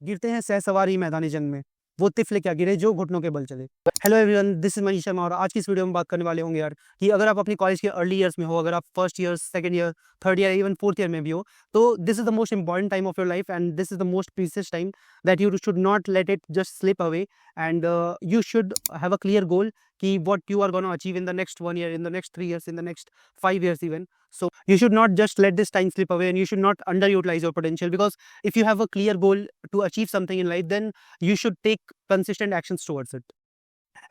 गिरते हैं सहसवारी मैदानी जंग में, वो तिफले क्या गिरे जो घुटनों के बल चले। Hello everyone, this is Manish Sharma और आज की इस वीडियो में बात करने वाले होंगे यार कि अगर आप अपनी कॉलेज के अर्ली ईयर्स में हो, अगर आप first year, second year, third year, even fourth year में भी हो, तो this is the most important time of your life and this is the most precious time that you should not let it just slip away and you should have a clear गोल कि what you are going to achieve in the next 1 year, in the next 3 years, in the next 5 years even. So you should not just let this time slip away and you should not underutilize your potential, because if you have a clear goal to achieve something in life, then you should take consistent actions towards it.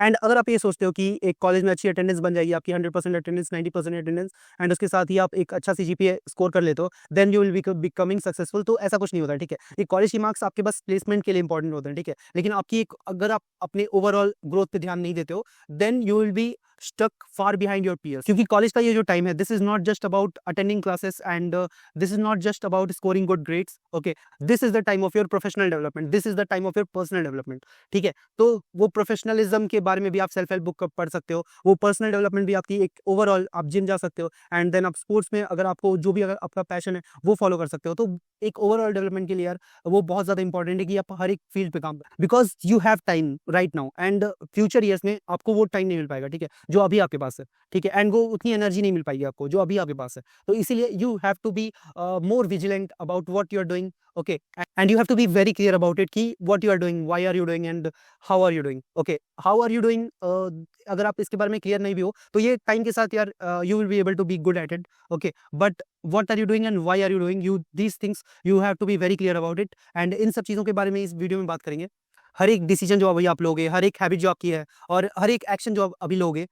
And अगर आप ये सोचते हो कि एक college में अच्छी attendance बन जाएगी आपकी, 100% अटेंडेंस, 90% अटेंडेंस, एंड उसके साथ ही आप एक अच्छा सी जीपीए स्कोर कर लेते हो, then you will be becoming successful. तो ऐसा कुछ नहीं होता है, ठीक है। ये कॉलेज के मार्क्स आपके बस प्लेसमेंट के लिए इंपॉर्टेंट होते हैं, ठीक है। लेकिन आपकी एक, अगर आप अपने ओवरऑल ग्रोथ पे ध्यान नहीं देते हो, then you will be stuck far behind your peers. क्योंकि कॉलेज का ये जो टाइम है, this is not just about attending classes and this is not just about scoring good grades, okay. This is the time of your professional development, this is the time of your personal development, ठीक है। तो वो professionalism के बारे में भी आप self help book पढ़ सकते हो, वो पर्सनल डेवलपमेंट भी आपकी, एक ओवरऑल आप जिम जा सकते हो, एंड देन आप स्पोर्ट्स में अगर आपको जो भी अगर आपका पैशन है वो फॉलो कर सकते हो। तो एक ओवरऑल डेवलपमेंट के लिए यार वो बहुत ज्यादा इंपॉर्टेंट है कि आप हर एक फील्ड पे काम करें, because you have time right now and future years में आपको वो टाइम नहीं मिल पाएगा, ठीक है, जो अभी आपके पास है, ठीक है। एंड वो उतनी एनर्जी नहीं मिल पाएगी आपको जो अभी आपके पास है। तो इसीलिए you have to be more vigilant about what you are doing, okay, and you have to be very clear about it कि what you are doing, why are you doing and how are you doing, okay, how are you doing। अगर आप इसके बारे में clear नहीं भी हो तो ये टाइम के साथ यार you will be able to be good at it, okay, but what are you doing and why are you doing, you these things you have to be very clear about it। and इन सब चीज़ों के बारे में इस video में बात करेंगे। हर एक डिसीजन जो अभी आप लोगे, हर एक हैबिट जो आपकी है और हर एक एक्शन जो आप अभी लोगे,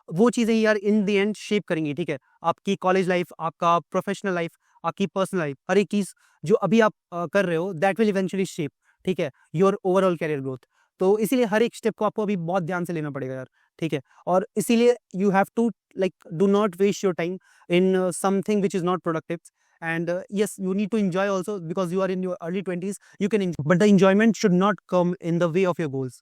वो चीज़ें यार इन द एंड शेप करेंगी, ठीक है, आपकी कॉलेज लाइफ, आपका प्रोफेशनल लाइफ, आपकी पर्सनल लाइफ, हर एक चीज़ जो अभी आप कर रहे हो, दैट विल इवेंचुअली शेप, ठीक है, योर ओवरऑल कैरियर ग्रोथ। तो इसीलिए हर एक स्टेप को आपको अभी बहुत ध्यान से लेना पड़ेगा यार, ठीक है। और इसीलिए you have to like do not waste your time in something which is not productive. and yes, you need to enjoy also, because you are in your early 20s, you can enjoy, but the enjoyment should not come in the way of your goals।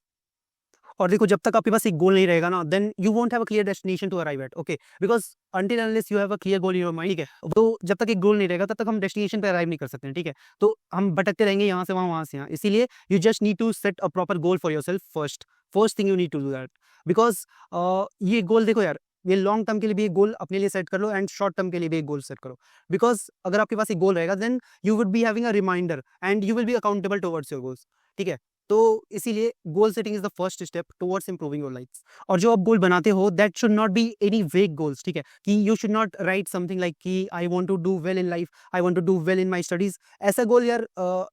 और देखो, जब तक आपके पास एक गोल नहीं रहेगा ना, then you won't have a clear destination to arrive at, okay, because until unless you have a clear goal in your mind, ठीक है। तो जब तक एक गोल नहीं रहेगा तब तक हम डेस्टिनेशन पे अराइव नहीं कर सकते हैं, ठीक है। तो हम भटकते रहेंगे यहाँ से वहाँ, वहाँ से यहाँ। इसीलिए you just need to set a proper goal for yourself first. First thing you need to do that, because ये गोल देखो यार, ये लॉन्ग टर्म के लिए भी एक गोल अपने लिए सेट कर लो एंड शॉर्ट टर्म के लिए भी एक गोल सेट करो। बिकॉज अगर आपके पास एक गोल रहेगा, then you would be having a reminder and you will be accountable towards your goals, ठीक है। तो इसीलिए goal setting is the first step towards improving your life. और जो आप गोल बनाते हो, that should not be any vague goals, ठीक है, कि you should not write something like कि I want to do well in life, I want to do well in my studies. ऐसा गोल यार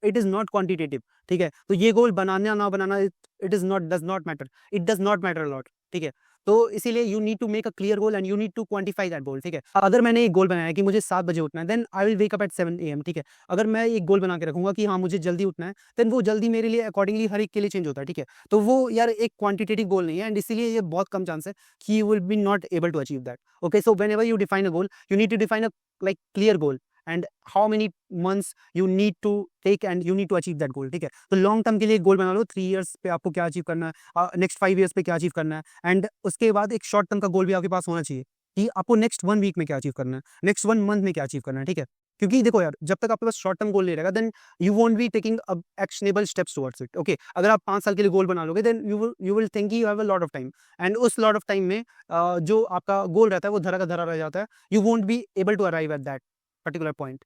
इट इज नॉट क्वांटिटेटिव, ठीक है। तो ये गोल बनाना ना बनाना, it is not, does not matter, it does not matter a lot, ठीक है। तो इसीलिए you need to make a clear goal and you need to quantify that goal, ठीक है। अगर मैंने एक गोल बनाया कि मुझे 7 बजे उठना है, then I will wake up at 7 AM, ठीक है। अगर मैं एक गोल बना के रखूंगा कि हाँ मुझे जल्दी उठना है, देन वो जल्दी मेरे लिए अकॉर्डिंगली हर एक के लिए चेंज होता है, ठीक है। तो वो यार एक क्वांटिटेटिव गोल नहीं है एंड इसीलिए ये बहुत कम चांस है कि you will be not able to achieve that, okay. So whenever you define a goal, you need to define a like clear goal and how many months you need to take and you need to achieve that goal, ठीक है। तो long term के लिए goal बना लो, 3 years पे आपको क्या achieve करना है, नेक्स्ट 5 years पे क्या अचीव करना है, एंड उसके बाद एक शॉर्ट टर्म का गोल भी आपके पास होना चाहिए कि आपको नेक्स्ट 1 week में क्या अचीव करना है, नेक्स्ट 1 month में क्या अचीव करना है, ठीक है। क्योंकि देखो यार, जब तक आपके पास शॉर्ट टर्म गोल नहीं रहेगा, then you won't be taking actionable steps towards it, okay. अगर आप 5 साल के लिए गोल बना लोगे, then you will think you have a lot of time, and उस लॉट ऑफ टाइम में जो आपका गोल रहता है वो धरा का धरा रह जाता है। You won't be able to arrive at that particular point.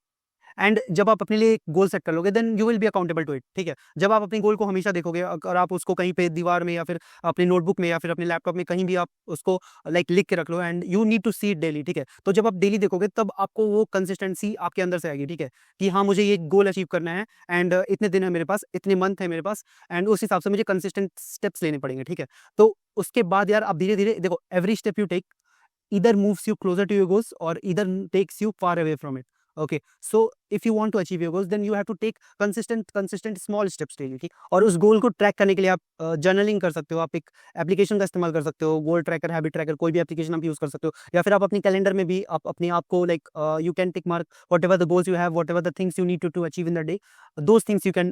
And जब आप अपने लिए एक गोल सेट कर लोगे, then you will be accountable to it, ठीक है। जब आप अपने गोल को हमेशा देखोगे, अगर आप उसको कहीं पे दीवार में या फिर अपनी नोटबुक में या फिर अपने लैपटॉप में कहीं भी आप उसको लाइक लिख के रख लो, and you need to see it daily, ठीक है। तो जब आप डेली देखोगे, तब आपको वो कंसिस्टेंसी आपके अंदर से आएगी, ठीक है, कि हाँ मुझे ये गोल अचीव करना है एंड इतने दिन है मेरे पास, इतने मंथ है मेरे पास, एंड उस हिसाब से मुझे कंसिस्टेंट स्टेप्स लेने पड़ेंगे, ठीक है। तो उसके बाद यार आप धीरे धीरे देखो, every step you take either moves you closer to your goals or either takes you far away from it, okay। So if you want to achieve your goals, then you have to take consistent small steps daily, ठीक। और उस गोल को track करने के लिए आप journaling कर सकते हो, आप एक एप्लीकेशन का इस्तेमाल कर सकते हो, गोल ट्रैकर, हैबिट ट्रैकर, कोई भी एप्लीकेशन आप यूज कर सकते हो, या फिर आप अपनी कैलेंडर में भी आप अपने आप को like you can tick mark whatever the goals you have, whatever the things you need to achieve in the day, those things you can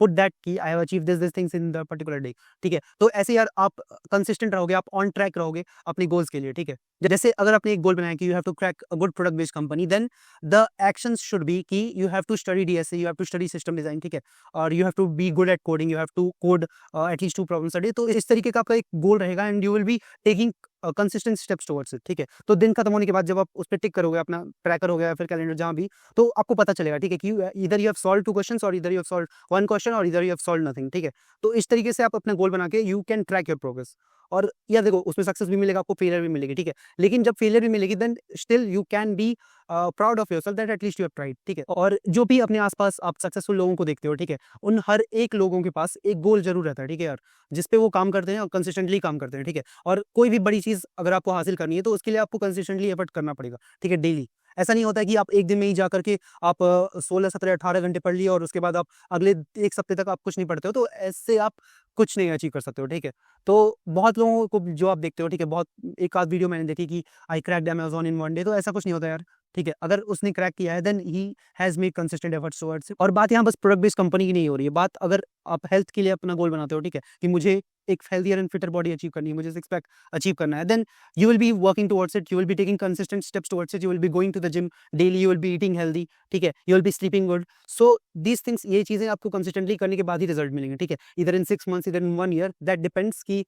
put that कि I have achieved this things in the particular day, ठीक है। तो ऐसे यार आप consistent रहोगे, आप on track रहोगे अपने गोल्स के लिए, ठीक है। जैसे अगर आपने एक गोल बनाया कि you have to crack a good product based company, then the actions should be कि you have to study DSA, you have to study system design, ठीक है, और you have to be good at coding, you have to code at least 2 problems a day. तो इस तरीके का आपका एक गोल रहेगा and you will be taking consistent steps towards it, ठीक है। तो दिन खत्म होने के बाद जब आप उस पे टिक करोगे, अपना ट्रैकर हो गया या फिर कैलेंडर जहाँ भी, तो आपको पता चलेगा, ठीक है, कि इधर यू हैव सॉल्व 2 क्वेश्चंस और इधर यू हैव सॉल्व 1 क्वेश्चन और इधर यू हैव सॉल्व नथिंग, ठीक है। तो इस तरीके से आप अपना गोल बना के you can track your progress. और यार देखो, उसमें सक्सेस भी मिलेगा आपको, फेलियर भी मिलेगी, ठीक है। लेकिन जब फेलियर भी मिलेगी then still you can be proud of yourself that at least you have tried, ठीक है। और जो भी अपने आसपास आप सक्सेसफुल लोगों को देखते हो, ठीक है, उन हर एक लोगों के पास एक गोल जरूर रहता है, ठीक है यार, जिस पे वो काम करते हैं और कंसिस्टेंटली काम करते हैं, ठीक है। और कोई भी बड़ी चीज अगर आपको हासिल करनी है तो उसके लिए आपको कंसिस्टेंटली एफर्ट करना पड़ेगा, ठीक है, डेली। ऐसा नहीं होता है कि आप एक दिन में ही जा करके आप 16 17 18 घंटे पढ़ लिए और उसके बाद आप अगले 1 सप्ते तक आप कुछ नहीं पढ़ते हो, तो ऐसे आप कुछ नहीं अचीव कर सकते हो, ठीक है। तो बहुत लोगों को जो आप देखते हो, ठीक है, बहुत एक आध वीडियो मैंने देखी कि आई क्रैक्ड अमेज़न इन 1 डे, तो ऐसा कुछ नहीं होता यार, ठीक है। अगर उसने क्रैक किया है then he has made consistent efforts towards it. और बात यहाँ बस प्रोडक्ट बेस्ड कंपनी की नहीं हो रही है, बात अगर आप हेल्थ के लिए अपना गोल बनाते हो, ठीक है, कि मुझे एक healthier and fitter body achieve करनी है, मुझे सिक्स पैक अचीव करना है, then you will be working towards it, you will be taking consistent steps towards it, you will be going to the gym daily, you will be eating healthy, ठीक है, you will be sleeping good, so these things, ये चीजें आपको consistently करने के बाद ही result मिलेंगे, ठीक है, either in 6 months, either in 1 year, that depends कि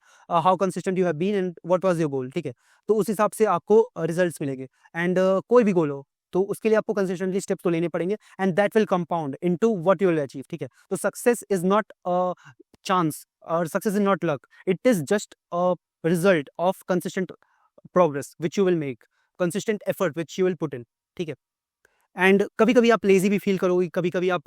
how consistent you have been and what was your goal, ठीक है। तो उस हिसाब से आपको रिजल्ट्स मिलेंगे एंड कोई भी गोल हो तो उसके लिए आपको कंसिस्टेंटली स्टेप्स तो लेने पड़ेंगे and that will compound into what you will achieve, ठीक है। तो success is not a chance और success is not luck, it is just a result of consistent progress which you will make, consistent effort which you will put in, ठीक है। And कभी कभी आप lazy भी फील करोगे, कभी कभी आप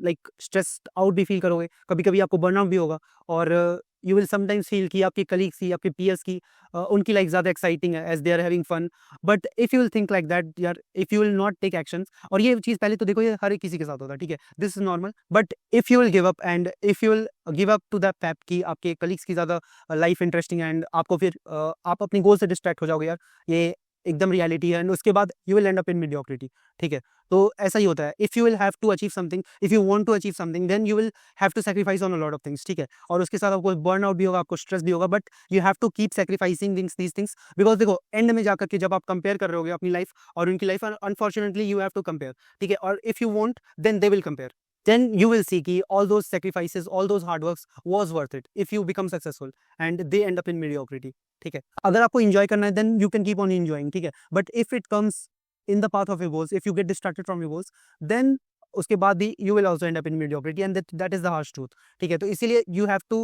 लाइक स्ट्रेस्ड आउट भी फील करोगे, कभी कभी आपको बर्नआउट भी होगा और यू विल समटाइम्स फील कि आपके कलीग्स की, आपके पीयर्स की उनकी लाइफ ज़्यादा एक्साइटिंग है as they are having fun, but if you will think like that यार, if you will not take actions, और ये चीज़ पहले तो देखो ये हर एक किसी के साथ होता है, ठीक है, this is normal, but if you will give up and if you will give up to that fact कि आपके कलीग्स की ज़्यादा लाइफ इंटरेस्टिंग एंड आपको फिर आप अपनी गोल से डिस्ट्रैक्ट हो जाओगे यार, ये एकदम रियलिटी है एंड उसके बाद you will end up in mediocrity, ठीक है। तो ऐसा ही होता है, if you will have to achieve something, if you want to achieve something, then you will have to sacrifice on a lot of things, ठीक है। और उसके साथ आपको बर्न आउट भी होगा, आपको स्ट्रेस भी होगा, but you have to keep sacrificing these things, because देखो एंड में जाकर के जब आप कंपेयर कर रहे होगे अपनी लाइफ और उनकी life, unfortunately you have to compare, ठीक है। और if you want then they will compare, then you will see कि all those sacrifices, all those hard works was worth it if you become successful and they end up in mediocrity, ठीक है। अगर आपको enjoy करना है then you can keep on enjoying, ठीक है। but if it comes in the path of your goals, if you get distracted from your goals, then उसके बाद भी you will also end up in mediocrity and that is the harsh truth, ठीक है। तो इसीलिए you have to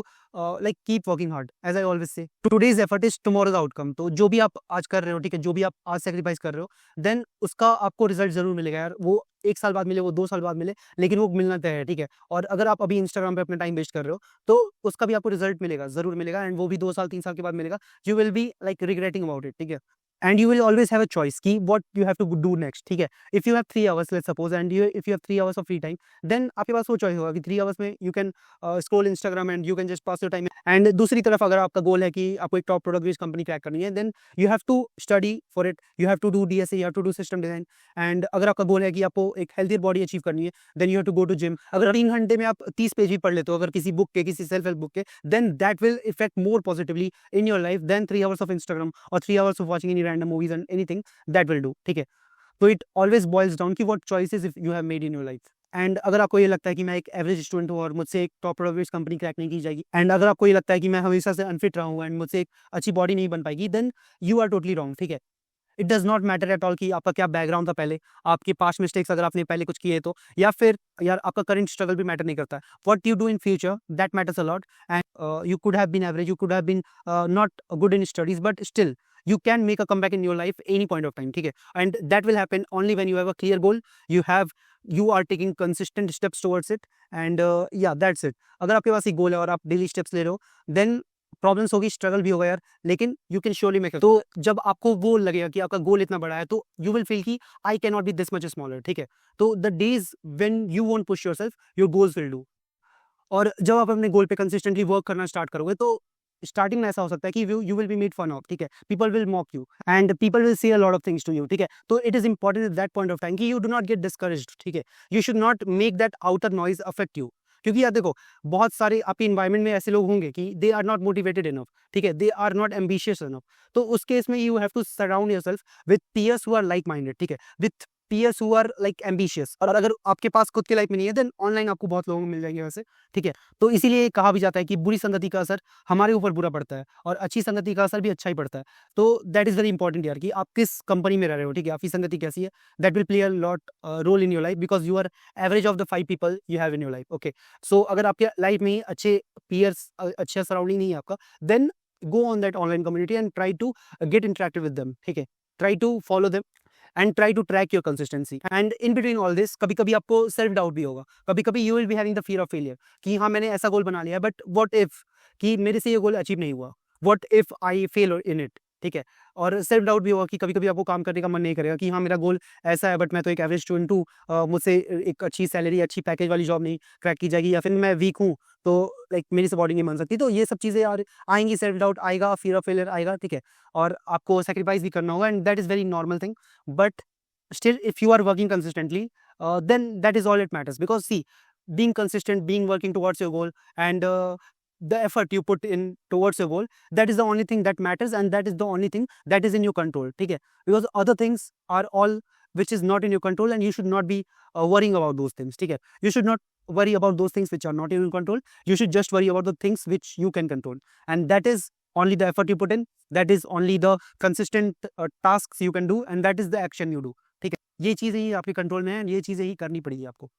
like keep working hard, as I always say today's effort is tomorrow's outcome। तो जो भी आप आज कर रहे हो, ठीक है, जो भी आप आज सेक्रीफाइस कर रहे हो, देन उसका आपको रिजल्ट जरूर मिलेगा यार, वो 1 साल बाद मिले, वो 2 साल बाद मिले, लेकिन वो मिलना तय है, ठीक है। और अगर आप अभी इंस्टाग्राम पे अपना टाइम वेस्ट कर रहे हो तो उसका भी आपको रिजल्ट मिलेगा, जरूर मिलेगा एंड वो भी 2 साल 3 साल के बाद मिलेगा, you will be like regretting about it, ठीक है। And you will always have a choice कि what you have to do next, ठीक है। If you have 3 hours let's suppose and if you have 3 hours of free time, then आपके पास वो choice होगा कि 3 आवर्स में you can scroll Instagram and you can just pass your time. And दूसरी तरफ अगर आपका गोल है कि आपको एक top product based company crack करनी है, then you have to study for it, you have to do DSA, you have to do system design. And अगर आपका गोल है कि आपको एक हेल्थी बॉडी अचीव करनी है, then you have to go to gym. अगर 3 घंटे में आप 30 पेज भी पढ़ लेते हो अगर किसी बुक के, किसी सेल्फ हेल्प बुक के, then that will effect more positively in your life then 3 hours of Instagram और 3 hours of watching any random movies and anything that will do, ठीक है। तो इट ऑलवेज बॉइल्स डाउन कि what choices you have made in your life. And अगर आपको ये लगता है कि मैं एक एवरेज स्टूडेंट हूँ और मुझसे एक टॉप प्रोडक्ट कंपनी क्रैक नहीं की जाएगी, एंड अगर आपको ये लगता है कि मैं हमेशा से अनफिट रहा हूँ एंड मुझसे एक अच्छी बॉडी नहीं बन पाएगी, then you are totally wrong, ठीक है। It does not matter at all कि आपका क्या बैकग्राउंड था पहले, आपके पास्ट मिस्टेक्स अगर आपने पहले कुछ किए तो, या फिर यार आपका करंट स्ट्रगल भी मैटर नहीं करता है। What you do in future that matters a lot. And you could have been average, you could have been not good in studies, but still you can make a comeback in your life any point of time, ठीक है। and that will happen only when you have a clear goal, you are taking consistent steps towards it and yeah that's it। अगर आपके पास एक गोल है और आप daily steps ले रहे हो, then प्रॉब्लम्स होगी, स्ट्रगल भी होगा यार, लेकिन you can surely make it. तो जब आपको वो लगेगा कि आपका गोल इतना बड़ा है, तो यू विल फील कि I can not be this much smaller, ठीक है। तो the days when you won't push yourself, your goals will do. और जब आप अपने गोल पे कंसिस्टेंटली वर्क करना स्टार्ट करोगे, तो स्टार्टिंग में ऐसा हो सकता है कि you will be made fun of, ठीक है, people will mock you and people will say a lot of things to you, ठीक है। तो it is important at that point of time कि you do not get discouraged, ठीक है। You should not make that outer noise affect you, क्योंकि यार देखो बहुत सारे आपके इन्वायरमेंट में ऐसे लोग होंगे कि they are not motivated enough, ठीक है, they are not ambitious enough. तो उस केस में you have to surround yourself with peers who are like minded, ठीक है, with peers who are like ambitious. और अगर आपके पास खुद के लाइफ में नहीं है देन ऑनलाइन आपको बहुत लोगों को मिल जाएंगे वैसे, ठीक है। तो इसीलिए कहा भी जाता है कि बुरी संगति का असर हमारे ऊपर बुरा पड़ता है और अच्छी संगति का असर भी अच्छा ही पड़ता है। तो दैट इज वेरी इंपॉर्टेंट यार कि आप किस कंपनी में रह रहे हो, ठीक है, आपकी संगति कैसी है, that will play a lot role in your life because you are average of the 5 people you have in your life. Okay, so अगर आपके लाइफ में अच्छे पीयर्स, अच्छा सराउंडिंग नहीं है आपका, then go on that online community and try to get interacted with them, ठीक है, try to follow them and try to track your consistency and in between all this कभी कभी आपको सेल्फ डाउट भी होगा, कभी कभी you will be having the fear of failure कि हाँ मैंने ऐसा गोल बना लिया बट what if कि मेरे से ये गोल अचीव नहीं हुआ, what if I fail in it, ठीक है। और सेल्फ डाउट भी होगा कि कभी कभी आपको काम करने का मन नहीं करेगा कि हाँ मेरा गोल ऐसा है बट मैं तो एक एवरेज स्टूडेंट हूँ, मुझसे एक अच्छी सैलरी अच्छी पैकेज वाली जॉब नहीं क्रैक की जाएगी, या फिर मैं वीक हूँ तो लाइक मेरी सपोर्टिंग नहीं बन सकती। तो ये सब चीज़ें यार आएंगी, सेल्फ डाउट आएगा, फियर ऑफ फेलियर आएगा, ठीक है, और आपको सेक्रीफाइस भी करना होगा and that is very normal thing. But still if you are working consistently, then that is all it matters because see, being consistent, being working towards your goal and the effort you put in towards your goal, that is the only thing that matters and that is the only thing that is in your control, ठीक है, because other things are all which is not in your control and you should not be worrying about those things, ठीक है, you should not worry about those things which are not in your control, you should just worry about the things which you can control and that is only the effort you put in, that is only the consistent tasks you can do and that is the action you do, ठीक है, ये चीज़ें ही आपके control में है, ये चीज़ें ही करनी पड़ेगी आपको।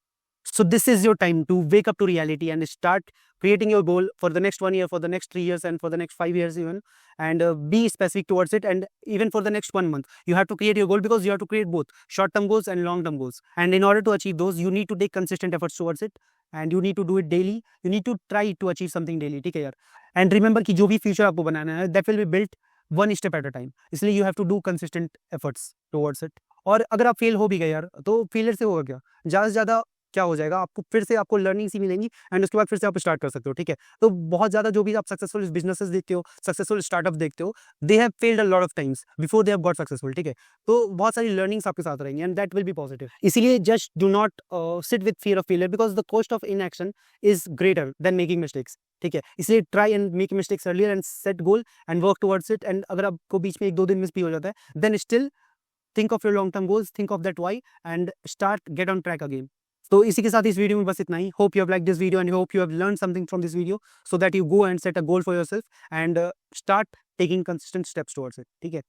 So this is your time to wake up to reality and start creating your goal for the next 1 year, for the next 3 years and for the next 5 years even, and be specific towards it, and even for the next 1 month you have to create your goal because you have to create both short term goals and long term goals, and in order to achieve those you need to take consistent efforts towards it and you need to do it daily, you need to try to achieve something daily, ठीक है यार। and remember कि जो भी future आपको बनाना है that will be built one step at a time, इसलिए you have to do consistent efforts towards it। और अगर आप फेल हो भी गए यार तो फेलियर से होगा क्या, ज़्यादा से ज़्यादा क्या हो जाएगा, आपको फिर से आपको लर्निंग सी मिलेंगी एंड उसके बाद फिर से आप स्टार्ट कर सकते हो, ठीक है। तो बहुत ज़्यादा जो भी आप सक्सेसफुल बिजनेसेस देखते हो, सक्सेसफुल स्टार्टअप देखते हो, they have failed a lot of times before they have got successful, ठीक है। तो बहुत सारी लर्निंग्स आपके साथ रहेंगी and that will be positive. इसीलिए just do not sit with fear of failure because the cost of inaction is greater than making mistakes, ठीक है। इसलिए try and make mistakes earlier and set goal and work towards it, and अगर आपको बीच में 1-2 दिन miss भी हो जाता है then still think of your long term goals, think of that why and get on track again। तो इसी के साथ इस वीडियो में बस इतना ही। Hope you have like this video and hope you have learn something from this video so that you go and set a goal for yourself and start taking consistent steps towards it, ठीक है।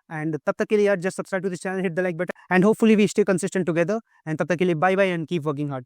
And तब तक के लिए यार just subscribe to this channel, hit the like button and hopefully we stay consistent together, and तब तक के लिए bye bye and keep working hard.